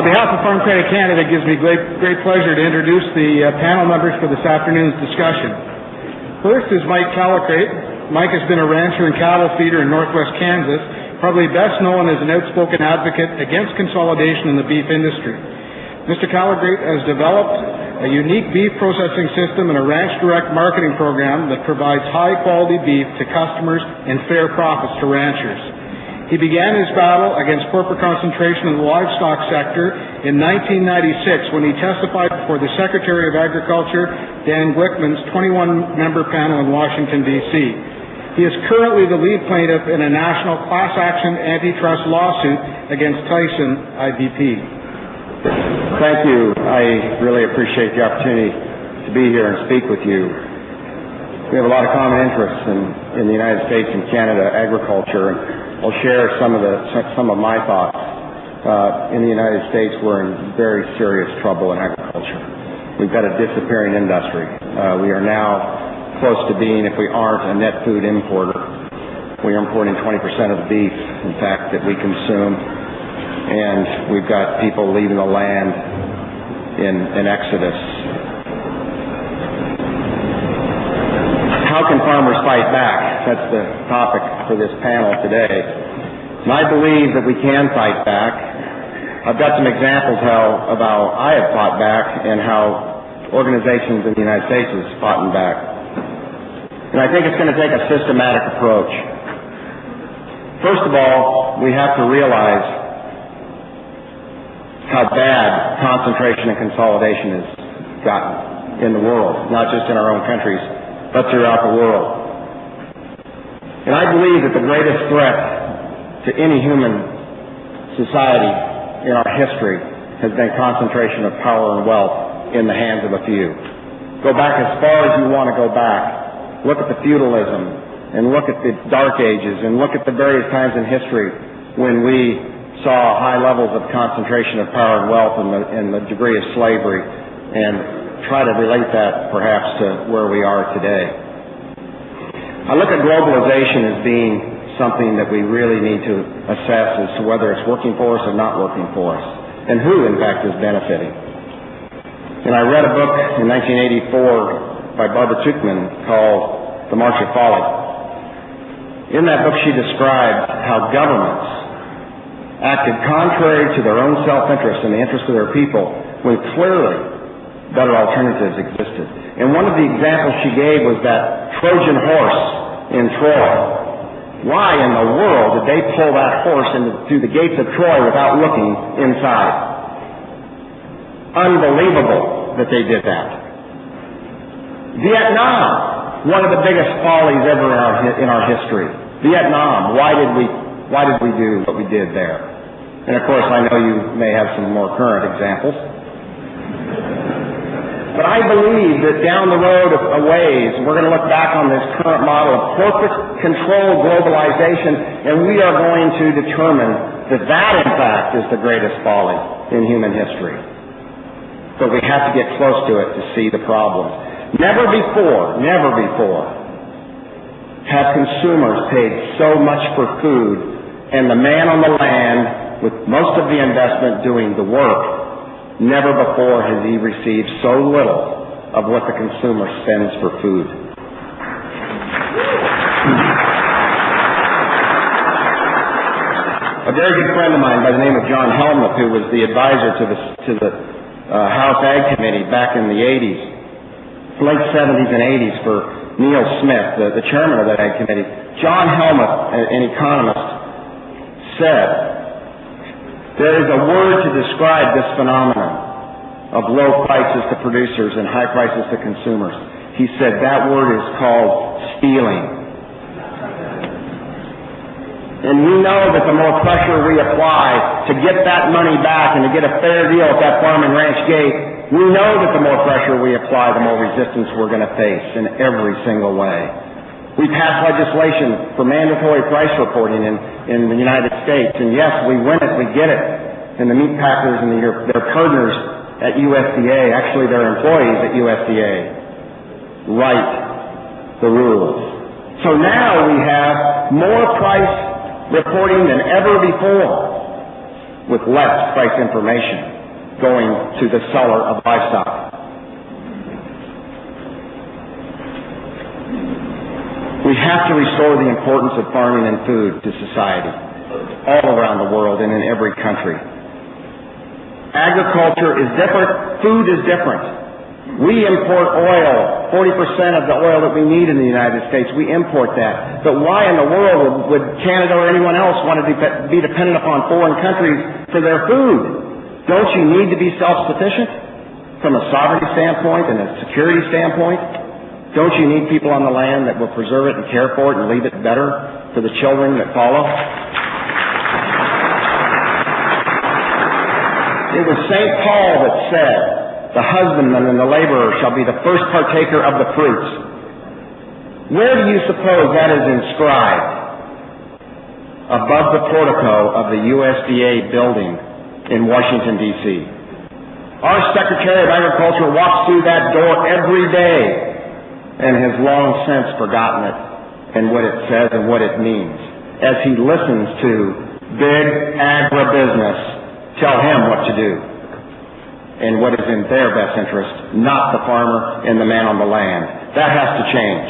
behalf of Farm Credit Canada, it gives me great pleasure to introduce the panel members for this afternoon's discussion. First is Mike Callicrate. Mike has been a rancher and cattle feeder in northwest Kansas, probably best known as an outspoken advocate against consolidation in the beef industry. Mr. Callicrate has developed a unique beef processing system and a ranch direct marketing program that provides high-quality beef to customers and fair profits to ranchers. He began his battle against corporate concentration in the livestock sector in 1996 when he testified before the Secretary of Agriculture, Dan Glickman's 21-member panel in Washington, D.C. He is currently the lead plaintiff in a national class action antitrust lawsuit against Tyson IBP. Thank you. I really appreciate the opportunity to be here and speak with you. We have a lot of common interests in the United States and Canada agriculture. I'll share some of my thoughts. In the United States, we're in very serious trouble in agriculture. We've got a disappearing industry. We are now close to being, if we aren't, a net food importer. We are importing 20% of the beef, in fact, that we consume, and we've got people leaving the land in exodus. How can farmers fight back? That's the topic for this panel today. And I believe that we can fight back. I've got some examples of how I have fought back and how organizations in the United States have fought back. And I think it's going to take a systematic approach. First of all, we have to realize how bad concentration and consolidation has gotten in the world, not just in our own countries, but throughout the world. And I believe that the greatest threat to any human society in our history has been concentration of power and wealth in the hands of a few. Go back as far as you want to go back. Look at the feudalism, and look at the Dark Ages, and look at the various times in history when we saw high levels of concentration of power and wealth and the degree of slavery, and try to relate that perhaps to where we are today. I look at globalization as being something that we really need to assess as to whether it's working for us or not working for us, and who, in fact, is benefiting. And I read a book in 1984 by Barbara Tuchman called The March of Folly. In that book, she described how governments acted contrary to their own self-interest and the interest of their people when clearly better alternatives existed. And one of the examples she gave was that Trojan horse in Troy. Why in the world did they pull that horse through the gates of Troy without looking inside? Unbelievable that they did that. Vietnam, one of the biggest follies ever in our history. Vietnam, why did we do what we did there? And of course, I know you may have some more current examples. But I believe that down the road a ways, we're going to look back on this current model of corporate control globalization, and we are going to determine that in fact, is the greatest folly in human history. But we have to get close to it to see the problems. Never before have consumers paid so much for food, and the man on the land with most of the investment doing the work, never before has he received so little of what the consumer spends for food. A very good friend of mine by the name of John Helmuth, who was the advisor to the House Ag Committee back in the 80s, late 70s and 80s for Neil Smith, the chairman of that Ag Committee. John Helmuth, an economist, said, there is a word to describe this phenomenon of low prices to producers and high prices to consumers. He said that word is called stealing. And we know that the more pressure we apply to get that money back and to get a fair deal at that farm and ranch gate, we know that the more pressure we apply, the more resistance we're going to face in every single way. We passed legislation for mandatory price reporting in the United States, and yes, we win it, we get it. And the meat packers and their partners at USDA, actually their employees at USDA, write the rules. So now we have more price reporting than ever before with less price information. going to the seller of livestock. We have to restore the importance of farming and food to society, all around the world and in every country. Agriculture is different, food is different. We import oil, 40% of the oil that we need in the United States, we import that. But why in the world would Canada or anyone else want to be dependent upon foreign countries for their food? Don't you need to be self-sufficient from a sovereignty standpoint and a security standpoint? Don't you need people on the land that will preserve it and care for it and leave it better for the children that follow? It was St. Paul that said, "The husbandman and the laborer shall be the first partaker of the fruits." Where do you suppose that is inscribed? Above the portico of the USDA building in Washington, D.C. Our Secretary of Agriculture walks through that door every day and has long since forgotten it and what it says and what it means, as he listens to big agribusiness tell him what to do and what is in their best interest, not the farmer and the man on the land. That has to change.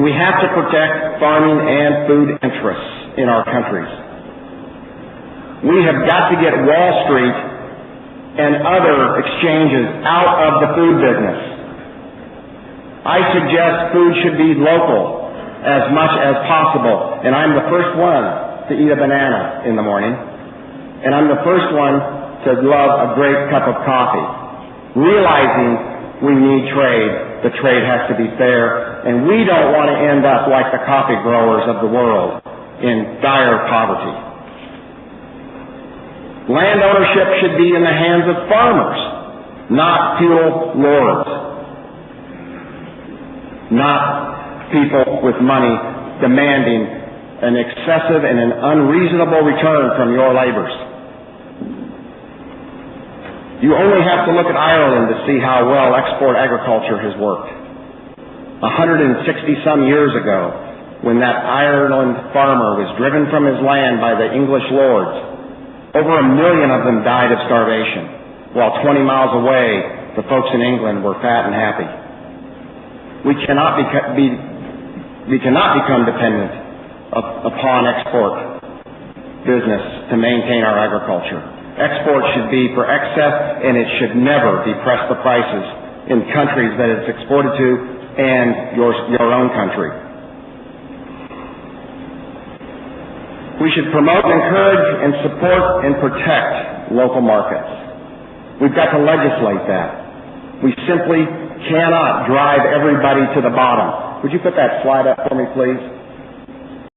We have to protect farming and food interests in our countries. We have got to get Wall Street and other exchanges out of the food business. I suggest food should be local as much as possible, and I'm the first one to eat a banana in the morning, and I'm the first one to love a great cup of coffee, realizing we need trade. The trade has to be fair, and we don't want to end up like the coffee growers of the world in dire poverty. Land ownership should be in the hands of farmers, not feudal lords, not people with money demanding an excessive and an unreasonable return from your labors. You only have to look at Ireland to see how well export agriculture has worked. 160-some years ago, when that Ireland farmer was driven from his land by the English lords, over 1 million of them died of starvation, while 20 miles away, the folks in England were fat and happy. We cannot become dependent upon export business to maintain our agriculture. Export should be for excess, and it should never depress the prices in countries that it's exported to and your own country. We should promote and encourage and support and protect local markets. We've got to legislate that. We simply cannot drive everybody to the bottom. Would you put that slide up for me, please?